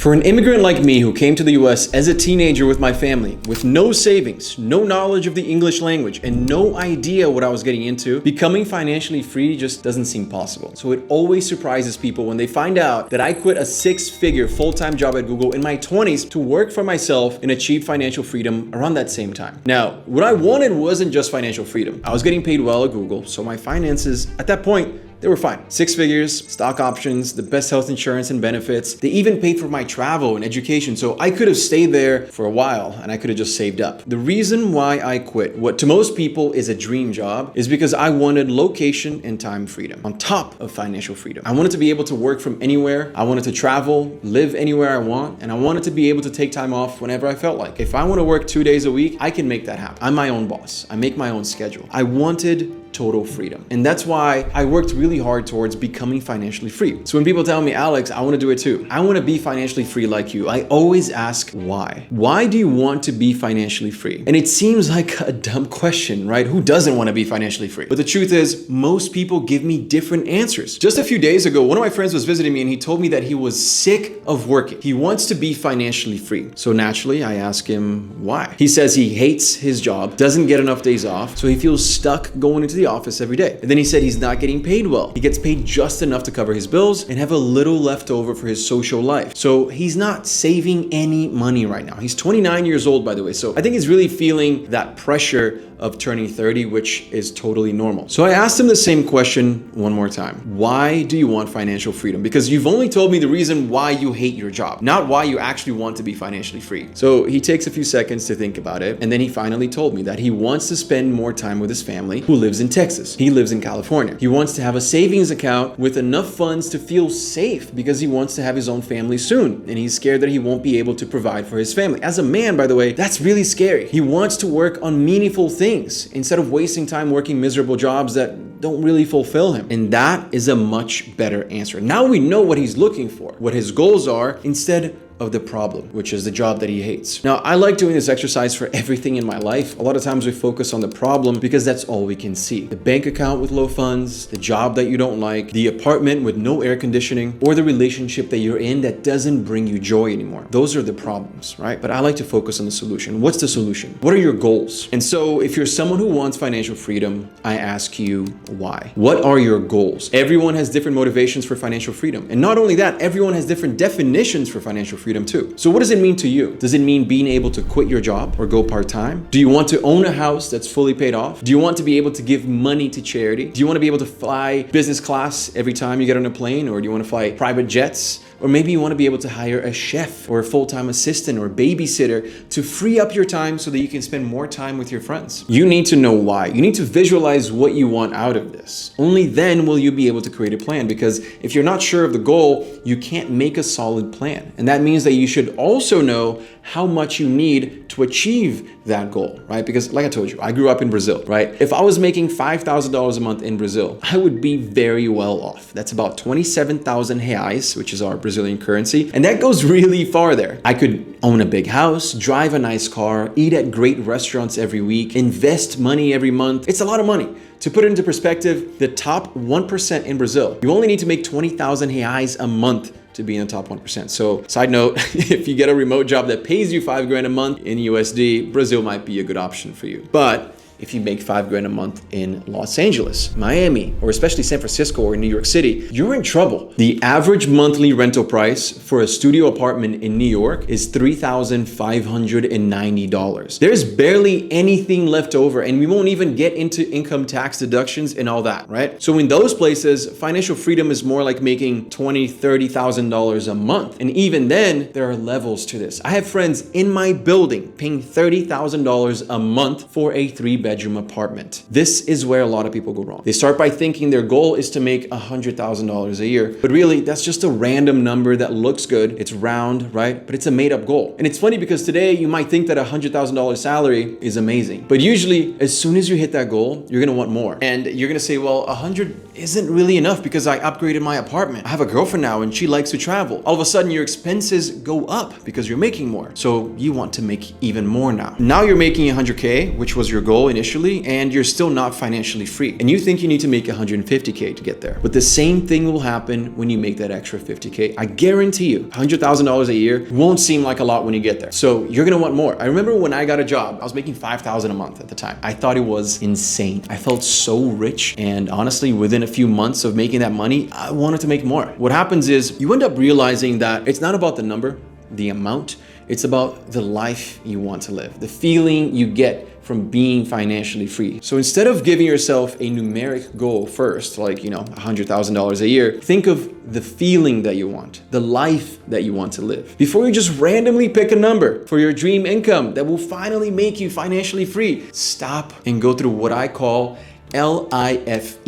For an immigrant like me who came to the US as a teenager with my family, with no savings, no knowledge of the English language, and no idea what I was getting into, becoming financially free just doesn't seem possible. So it always surprises people when they find out that I quit a six-figure full-time job at Google in my 20s to work for myself and achieve financial freedom around that same time. Now, what I wanted wasn't just financial freedom. I was getting paid well at Google, so my finances at that point, they were fine. Six figures, stock options, the best health insurance and benefits. They even paid for my travel and education, so I could have stayed there for a while and I could have just saved up. The reason why I quit what to most people is a dream job is because I wanted location and time freedom on top of financial freedom. I wanted to be able to work from anywhere. I wanted to travel, live anywhere I want, and I wanted to be able to take time off whenever I felt like. If I want to work 2 days a week, I can make that happen. I'm my own boss. I make my own schedule. I wanted total freedom. And that's why I worked really hard towards becoming financially free. So when people tell me, Alex, I want to do it too. I want to be financially free like you. I always ask why. Why do you want to be financially free? And it seems like a dumb question, right? Who doesn't want to be financially free? But the truth is, most people give me different answers. Just a few days ago, one of my friends was visiting me and he told me that he was sick of working. He wants to be financially free. So naturally, I ask him why. He says he hates his job, doesn't get enough days off, so he feels stuck going into the office every day. And then he said he's not getting paid well. He gets paid just enough to cover his bills and have a little left over for his social life. So he's not saving any money right now. He's 29 years old, by the way. So I think he's really feeling that pressure of turning 30, which is totally normal. So I asked him the same question one more time. Why do you want financial freedom? Because you've only told me the reason why you hate your job, not why you actually want to be financially free. So he takes a few seconds to think about it. And then he finally told me that he wants to spend more time with his family who lives in Texas. He lives in California. He wants to have a savings account with enough funds to feel safe because he wants to have his own family soon. And he's scared that he won't be able to provide for his family. As a man, by the way, that's really scary. He wants to work on meaningful things instead of wasting time working miserable jobs that don't really fulfill him. And that is a much better answer. Now we know what he's looking for, what his goals are, instead of the problem, which is the job that he hates. Now, I like doing this exercise for everything in my life. A lot of times we focus on the problem because that's all we can see. The bank account with low funds, the job that you don't like, the apartment with no air conditioning, or the relationship that you're in that doesn't bring you joy anymore. Those are the problems, right? But I like to focus on the solution. What's the solution? What are your goals? And so if you're someone who wants financial freedom, I ask you why. What are your goals? Everyone has different motivations for financial freedom. And not only that, everyone has different definitions for financial freedom too. So what does it mean to you? Does it mean being able to quit your job or go part-time? Do you want to own a house that's fully paid off? Do you want to be able to give money to charity? Do you want to be able to fly business class every time you get on a plane? Or do you want to fly private jets? Or maybe you want to be able to hire a chef or a full-time assistant or babysitter to free up your time so that you can spend more time with your friends. You need to know why. You need to visualize what you want out of this. Only then will you be able to create a plan, because if you're not sure of the goal, you can't make a solid plan. And that means that you should also know how much you need to achieve that goal, right? Because like I told you, I grew up in Brazil, right? If I was making $5,000 a month in Brazil, I would be very well off. That's about 27,000 reais, which is our Brazilian currency. And that goes really far there. I could own a big house, drive a nice car, eat at great restaurants every week, invest money every month. It's a lot of money. To put it into perspective, the top 1% in Brazil, you only need to make 20,000 reais a month to be in the top 1%. So side note, if you get a remote job that pays you $5,000 a month in USD, Brazil might be a good option for you. But if you make $5,000 a month in Los Angeles, Miami, or especially San Francisco or New York City, you're in trouble. The average monthly rental price for a studio apartment in New York is $3,590. There's barely anything left over, and we won't even get into income tax deductions and all that, right? So in those places, financial freedom is more like making $20,000, $30,000 a month. And even then, there are levels to this. I have friends in my building paying $30,000 a month for a 3-bedroom apartment. This is where a lot of people go wrong. They start by thinking their goal is to make $100,000 a year, but really that's just a random number that looks good. It's round, right? But it's a made up goal. And it's funny because today you might think that $100,000 salary is amazing, but usually as soon as you hit that goal, you're gonna want more. And you're gonna say, well, 100 isn't really enough because I upgraded my apartment. I have a girlfriend now and she likes to travel. All of a sudden your expenses go up because you're making more. So you want to make even more now. Now you're making 100K, which was your goal initially and you're still not financially free. And you think you need to make 150K to get there. But the same thing will happen when you make that extra 50K. I guarantee you, $100,000 a year won't seem like a lot when you get there. So you're gonna want more. I remember when I got a job, I was making $5,000 a month at the time. I thought it was insane. I felt so rich. And honestly, within a few months of making that money, I wanted to make more. What happens is you end up realizing that it's not about the number, the amount, it's about the life you want to live, the feeling you get from being financially free. So instead of giving yourself a numeric goal first, like, $100,000 a year, think of the feeling that you want, the life that you want to live. Before you just randomly pick a number for your dream income that will finally make you financially free, stop and go through what I call LIFE,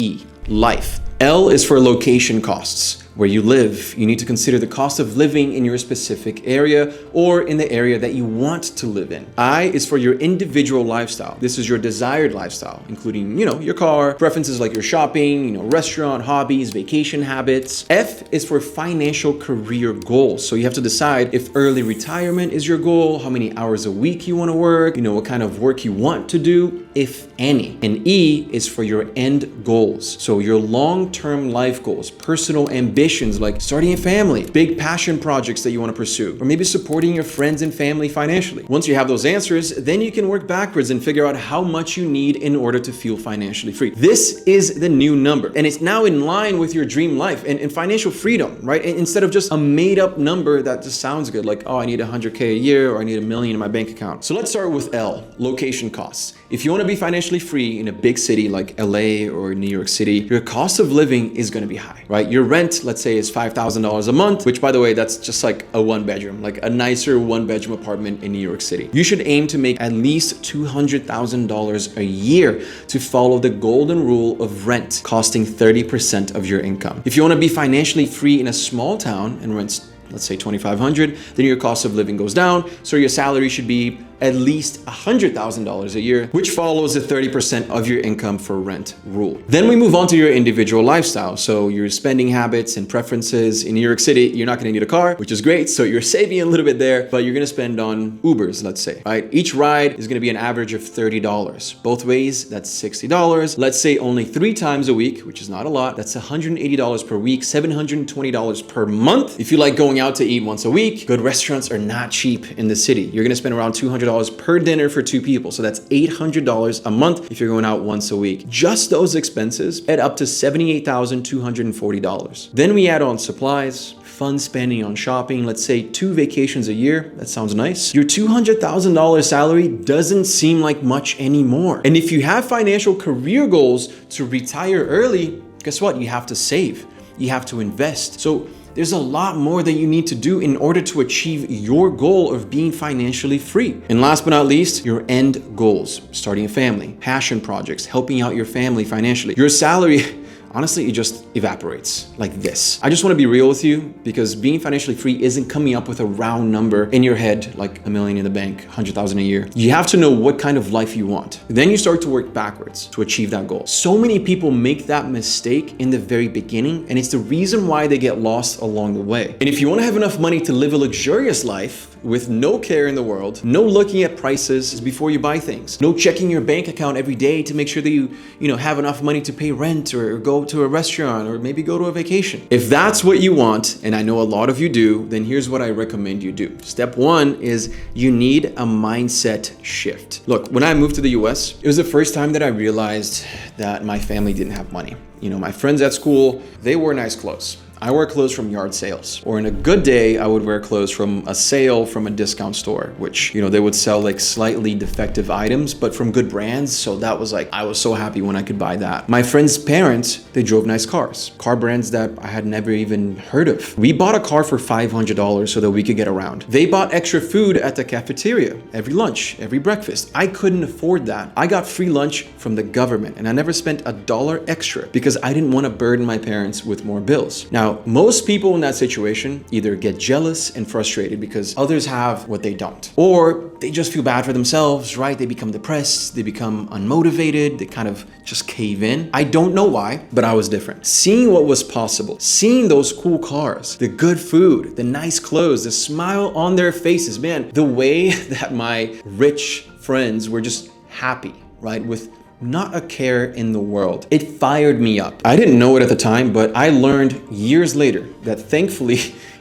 life. L is for location costs. Where you live, you need to consider the cost of living in your specific area or in the area that you want to live in. I is for your individual lifestyle. This is your desired lifestyle, including, your car, preferences like your shopping, restaurant, hobbies, vacation habits. F is for financial career goals. So you have to decide if early retirement is your goal, how many hours a week you want to work, what kind of work you want to do, if any. And E is for your end goals. So your long-term life goals, personal ambitions, like starting a family, big passion projects that you want to pursue, or maybe supporting your friends and family financially. Once you have those answers, then you can work backwards and figure out how much you need in order to feel financially free. This is the new number, and it's now in line with your dream life and financial freedom, right? And instead of just a made up number that just sounds good, like, oh, I need 100K a year, or I need $1 million in my bank account. So let's start with L, location costs. If you want to be financially free in a big city like LA or New York City, your cost of living is going to be high, right? Your rent, let's say, is $5,000 a month, which, by the way, that's just like a one bedroom, like a nicer one bedroom apartment in New York City. You should aim to make at least $200,000 a year to follow the golden rule of rent costing 30% of your income. If you want to be financially free in a small town and rents, let's say $2,500, then your cost of living goes down. So your salary should be at least $100,000 a year, which follows the 30% of your income for rent rule. Then we move on to your individual lifestyle. So your spending habits and preferences. In New York City, you're not gonna need a car, which is great. So you're saving a little bit there, but you're gonna spend on Ubers, let's say, right? Each ride is gonna be an average of $30. Both ways, that's $60. Let's say only 3 times a week, which is not a lot. That's $180 per week, $720 per month. If you like going out to eat once a week, good restaurants are not cheap in the city. You're gonna spend around $200 per dinner for 2 people. So that's $800 a month if you're going out once a week. Just those expenses add up to $78,240. Then we add on supplies, fun spending on shopping, let's say 2 vacations a year. That sounds nice. Your $200,000 salary doesn't seem like much anymore. And if you have financial career goals to retire early, guess what? You have to save. You have to invest. So there's a lot more that you need to do in order to achieve your goal of being financially free. And last but not least, your end goals, starting a family, passion projects, helping out your family financially. Your salary, honestly, it just evaporates like this. I just want to be real with you because being financially free isn't coming up with a round number in your head, like $1 million in the bank, 100,000 a year. You have to know what kind of life you want. Then you start to work backwards to achieve that goal. So many people make that mistake in the very beginning, and it's the reason why they get lost along the way. And if you want to have enough money to live a luxurious life with no care in the world, no looking at prices before you buy things, no checking your bank account every day to make sure that you have enough money to pay rent or go to a restaurant or maybe go to a vacation. If that's what you want, and I know a lot of you do, then here's what I recommend you do. Step 1 is you need a mindset shift. Look, when I moved to the US, it was the first time that I realized that my family didn't have money. My friends at school, they wore nice clothes. I wear clothes from yard sales, or in a good day, I would wear clothes from a sale from a discount store, which, they would sell like slightly defective items, but from good brands. So that was like, I was so happy when I could buy that. My friends' parents, they drove nice cars, car brands that I had never even heard of. We bought a car for $500 so that we could get around. They bought extra food at the cafeteria, every lunch, every breakfast. I couldn't afford that. I got free lunch from the government, and I never spent $1 extra because I didn't want to burden my parents with more bills. Now, most people in that situation either get jealous and frustrated because others have what they don't, or they just feel bad for themselves, right? They become depressed, they become unmotivated, they kind of just cave in. I don't know why, but I was different. Seeing what was possible, seeing those cool cars, the good food, the nice clothes, the smile on their faces, man, the way that my rich friends were just happy right? With not a care in the world. It fired me up. I didn't know it at the time, but I learned years later that thankfully,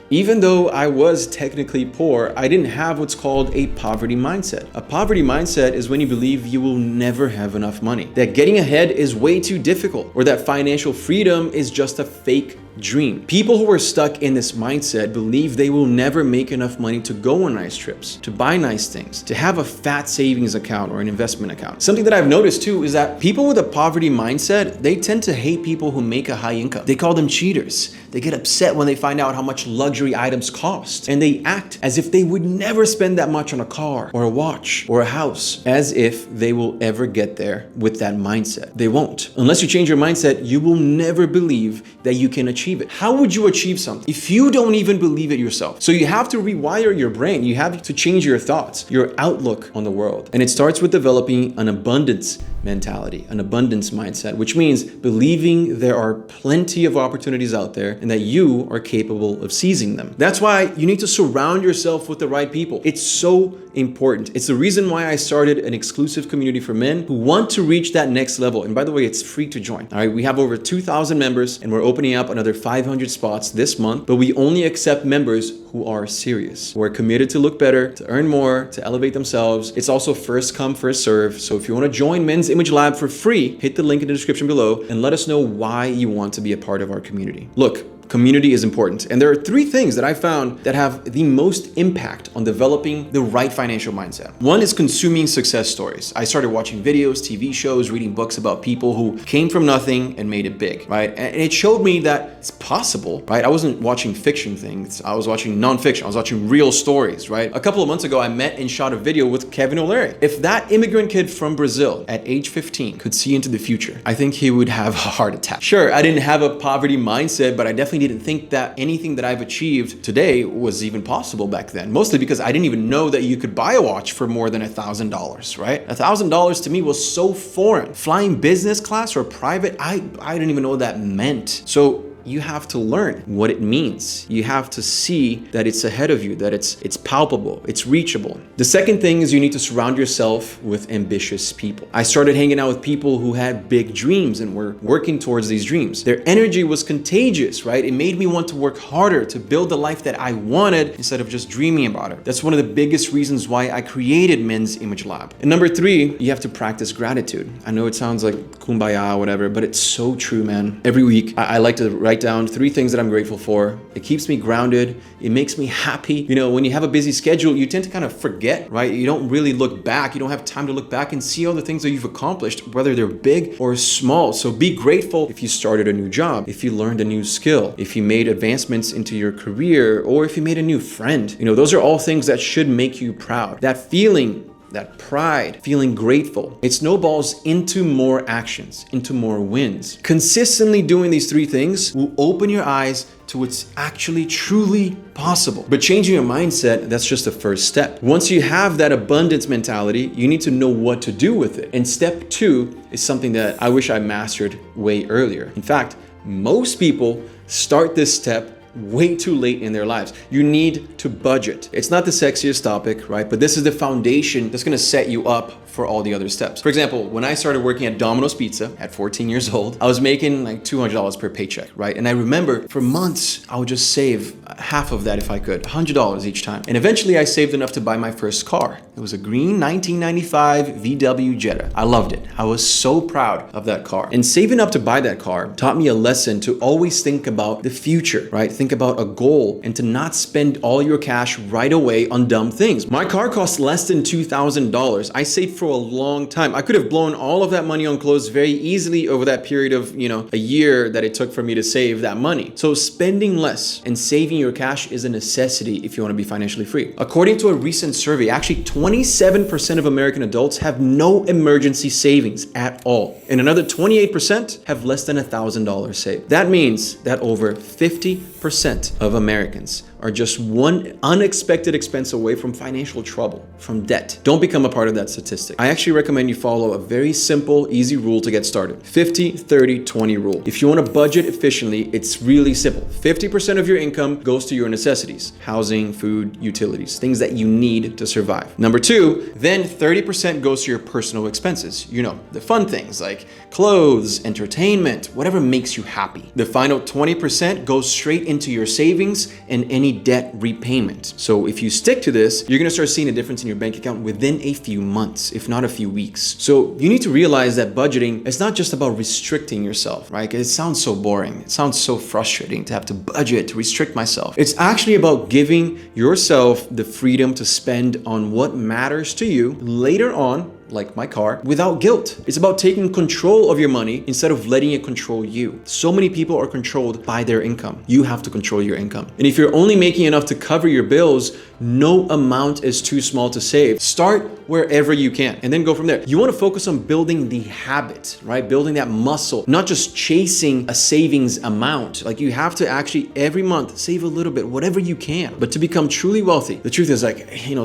even though I was technically poor, I didn't have what's called a poverty mindset. A poverty mindset is when you believe you will never have enough money, that getting ahead is way too difficult, or that financial freedom is just a fake dream. People who are stuck in this mindset believe they will never make enough money to go on nice trips, to buy nice things, to have a fat savings account or an investment account. Something that I've noticed too is that people with a poverty mindset, they tend to hate people who make a high income. They call them cheaters. They get upset when they find out how much luxury items cost, and they act as if they would never spend that much on a car or a watch or a house, as if they will ever get there with that mindset. They won't. Unless you change your mindset, you will never believe that you can achieve it. How would you achieve something if you don't even believe it yourself? So you have to rewire your brain. You have to change your thoughts, your outlook on the world. And it starts with developing an abundance mentality, an abundance mindset, which means believing there are plenty of opportunities out there and that you are capable of seizing them. That's why you need to surround yourself with the right people. It's so important. It's the reason why I started an exclusive community for men who want to reach that next level. And by the way, it's free to join. All right, we have over 2,000 members and we're opening up another 500 spots this month, but we only accept members who are serious, who are committed to look better, to earn more, to elevate themselves. It's also first come, first serve. So if you want to join Men's Image Lab for free, hit the link in the description below and let us know why you want to be a part of our community. Look, community is important. And there are 3 things that I found that have the most impact on developing the right financial mindset. One is consuming success stories. I started watching videos, TV shows, reading books about people who came from nothing and made it big, right? And it showed me that it's possible, right? I wasn't watching fiction things. I was watching nonfiction. I was watching real stories, right? A couple of months ago, I met and shot a video with Kevin O'Leary. If that immigrant kid from Brazil at age 15 could see into the future, I think he would have a heart attack. Sure, I didn't have a poverty mindset, but I definitely didn't think that anything that I've achieved today was even possible back then. Mostly because I didn't even know that you could buy a watch for more than $1,000, right? $1,000 to me was so foreign. Flying business class or private, I didn't even know what that meant. So you have to learn what it means. You have to see that it's ahead of you, that it's palpable, it's reachable. The second thing is you need to surround yourself with ambitious people. I started hanging out with people who had big dreams and were working towards these dreams. Their energy was contagious, right? It made me want to work harder to build the life that I wanted instead of just dreaming about it. That's one of the biggest reasons why I created Men's Image Lab. And number 3, you have to practice gratitude. I know it sounds like kumbaya or whatever, but it's so true, man. Every week, I like to write down 3 things that I'm grateful for. It keeps me grounded. It makes me happy. You know, when you have a busy schedule, you tend to kind of forget, right? You don't really look back. You don't have time to look back and see all the things that you've accomplished, whether they're big or small. So be grateful if you started a new job, if you learned a new skill, if you made advancements into your career, or if you made a new friend. You know, those are all things that should make you proud. That feeling, that pride, feeling grateful, it snowballs into more actions, into more wins. Consistently doing these 3 things will open your eyes to what's actually truly possible. But changing your mindset, that's just the first step. Once you have that abundance mentality, you need to know what to do with it. And step 2 is something that I wish I mastered way earlier. In fact, most people start this step way too late in their lives. You need to budget. It's not the sexiest topic, right? But this is the foundation that's gonna set you up for all the other steps. For example, when I started working at Domino's Pizza at 14 years old, I was making like $200 per paycheck, right? And I remember for months, I would just save half of that if I could, $100 each time. And eventually I saved enough to buy my first car. It was a green 1995 VW Jetta. I loved it. I was so proud of that car. And saving up to buy that car taught me a lesson to always think about the future, right? Think about a goal and to not spend all your cash right away on dumb things. My car cost less than $2,000. I saved for a long time. I could have blown all of that money on clothes very easily over that period of, a year that it took for me to save that money. So spending less and saving your cash is a necessity if you want to be financially free. According to a recent survey, actually 27% of American adults have no emergency savings at all. And another 28% have less than $1,000 saved. That means that over 50% of Americans are just one unexpected expense away from financial trouble, from debt. Don't become a part of that statistic. I actually recommend you follow a very simple, easy rule to get started. 50-30-20 rule. If you want to budget efficiently, it's really simple. 50% of your income goes to your necessities, housing, food, utilities, things that you need to survive. Number two, then 30% goes to your personal expenses. You know, the fun things like clothes, entertainment, whatever makes you happy. The final 20% goes straight into your savings and any debt repayment. So if you stick to this, you're gonna start seeing a difference in your bank account within a few months, if not a few weeks. So you need to realize that budgeting is not just about restricting yourself, right? It sounds so boring. It sounds so frustrating to have to budget, to restrict myself. It's actually about giving yourself the freedom to spend on what matters to you later on, like my car, without guilt. It's about taking control of your money instead of letting it control you. So many people are controlled by their income. You have to control your income. And if you're only making enough to cover your bills, no amount is too small to save. Start wherever you can and then go from there. You want to focus on building the habit, right? Building that muscle, not just chasing a savings amount. Like you have to actually every month save a little bit, whatever you can. But to become truly wealthy, the truth is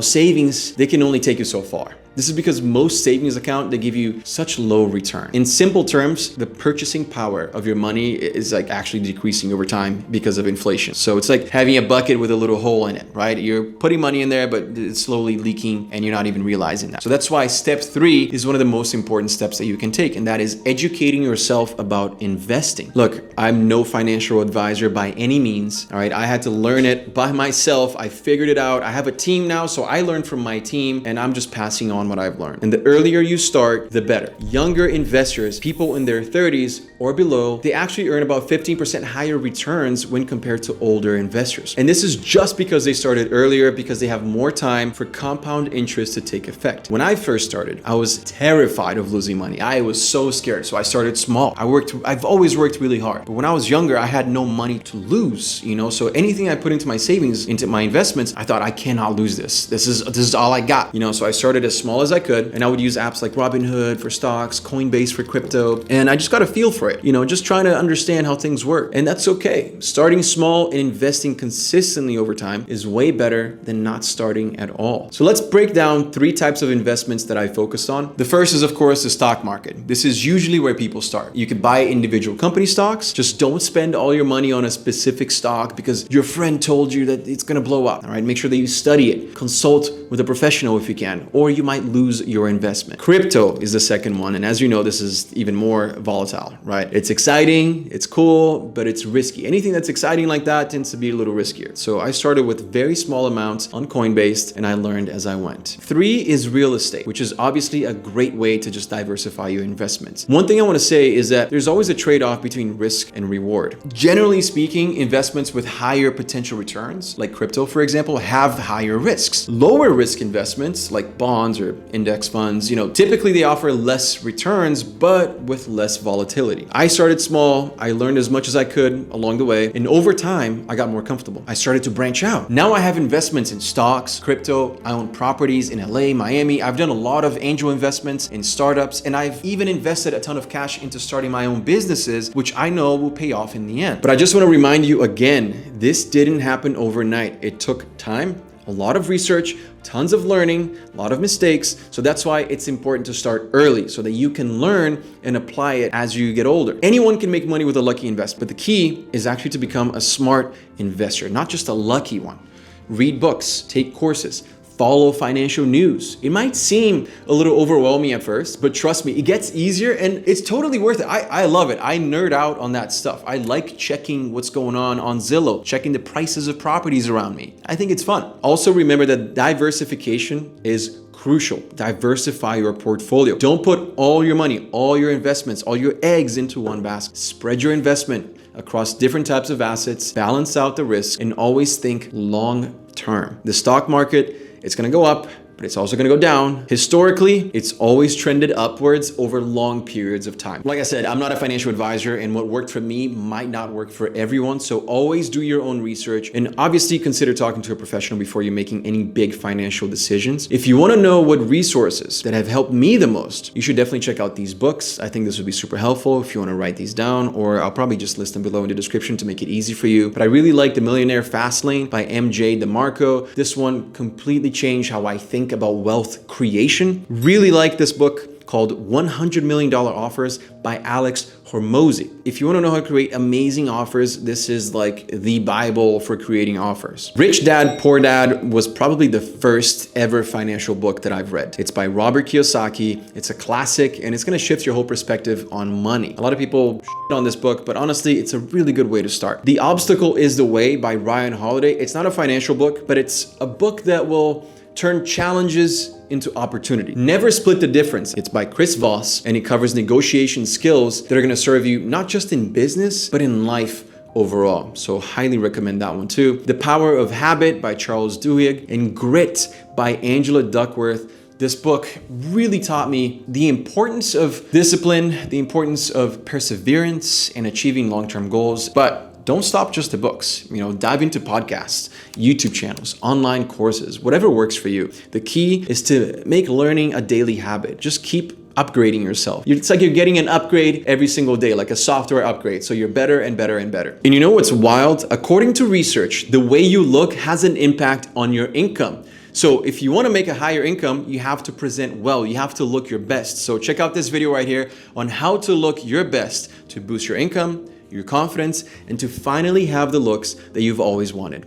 savings, they can only take you so far. This is because most savings accounts, they give you such low return. In simple terms, the purchasing power of your money is actually decreasing over time because of inflation. So it's like having a bucket with a little hole in it, right? You're putting money in there, but it's slowly leaking and you're not even realizing that. So that's why step 3 is one of the most important steps that you can take, and that is educating yourself about investing. Look, I'm no financial advisor by any means, all right? I had to learn it by myself. I figured it out. I have a team now, so I learned from my team and I'm just passing on what I've learned. And the earlier you start, the better. Younger investors, people in their 30s or below, they actually earn about 15% higher returns when compared to older investors. And this is just because they started earlier, because they have more time for compound interest to take effect. When I first started, I was terrified of losing money. I was so scared. So I started small. I've always worked really hard. But when I was younger, I had no money to lose, so anything I put into my savings, into my investments, I thought I cannot lose this. This is all I got, So I started as small as I could, and I would use apps like Robinhood for stocks, Coinbase for crypto, and I just got a feel for it, just trying to understand how things work. And that's okay. Starting small and investing consistently over time is way better than not starting at all. So let's break down 3 types of investments that I focused on. The first is, of course, the stock market. This is usually where people start. You could buy individual company stocks. Just don't spend all your money on a specific stock because your friend told you that it's going to blow up. All right, make sure that you study it. Consult with a professional if you can, or you might lose your investment. Crypto is the second one, and as you know, this is even more volatile, right? It's exciting, it's cool, but it's risky. Anything that's exciting like that tends to be a little riskier. So I started with very small amounts on Coinbase, and I learned as I went. 3 is real estate, which is obviously a great way to just diversify your investments. One thing I want to say is that there's always a trade-off between risk and reward. Generally speaking, investments with higher potential returns, like crypto, for example, have higher risks. Lower risk investments, like bonds or index funds, typically they offer less returns, but with less volatility. I started small. I learned as much as I could along the way. And over time, I got more comfortable. I started to branch out. Now I have investments in stocks, crypto. I own properties in LA, Miami. I've done a lot of angel investments in startups, and I've even invested a ton of cash into starting my own businesses, which I know will pay off in the end. But I just want to remind you again, this didn't happen overnight. It took time, a lot of research, tons of learning, a lot of mistakes. So that's why it's important to start early so that you can learn and apply it as you get older. Anyone can make money with a lucky investment, but the key is actually to become a smart investor, not just a lucky one. Read books, take courses, follow financial news. It might seem a little overwhelming at first, but trust me, it gets easier and it's totally worth it. I love it. I nerd out on that stuff. I like checking what's going on Zillow, checking the prices of properties around me. I think it's fun. Also remember that diversification is crucial. Diversify your portfolio. Don't put all your money, all your investments, all your eggs into one basket. Spread your investment across different types of assets, balance out the risk, and always think long term. The stock market, it's gonna go up, but but it's also gonna go down. Historically, it's always trended upwards over long periods of time. Like I said, I'm not a financial advisor, and what worked for me might not work for everyone. So always do your own research, and obviously consider talking to a professional before you're making any big financial decisions. If you wanna know what resources that have helped me the most, you should definitely check out these books. I think this would be super helpful if you wanna write these down, or I'll probably just list them below in the description to make it easy for you. But I really like The Millionaire Fastlane by MJ DeMarco. This one completely changed how I think about wealth creation. Really like this book called $100 Million Offers by Alex Hormozi. If you want to know how to create amazing offers, this is like the Bible for creating offers. Rich Dad, Poor Dad was probably the first ever financial book that I've read. It's by Robert Kiyosaki. It's a classic, and it's going to shift your whole perspective on money. A lot of people shit on this book, but honestly, it's a really good way to start. The Obstacle is the Way by Ryan Holiday. It's not a financial book, but it's a book that will turn challenges into opportunity. Never Split the Difference. It's by Chris Voss, and it covers negotiation skills that are gonna serve you not just in business, but in life overall. So highly recommend that one too. The Power of Habit by Charles Duhigg, and Grit by Angela Duckworth. This book really taught me the importance of discipline, the importance of perseverance and achieving long-term goals. But don't stop just at books. Dive into podcasts, YouTube channels, online courses, whatever works for you. The key is to make learning a daily habit. Just keep upgrading yourself. It's like you're getting an upgrade every single day, like a software upgrade. So you're better and better and better. And you know what's wild? According to research, the way you look has an impact on your income. So if you want to make a higher income, you have to present well. You have to look your best. So check out this video right here on how to look your best to boost your income, your confidence, and to finally have the looks that you've always wanted.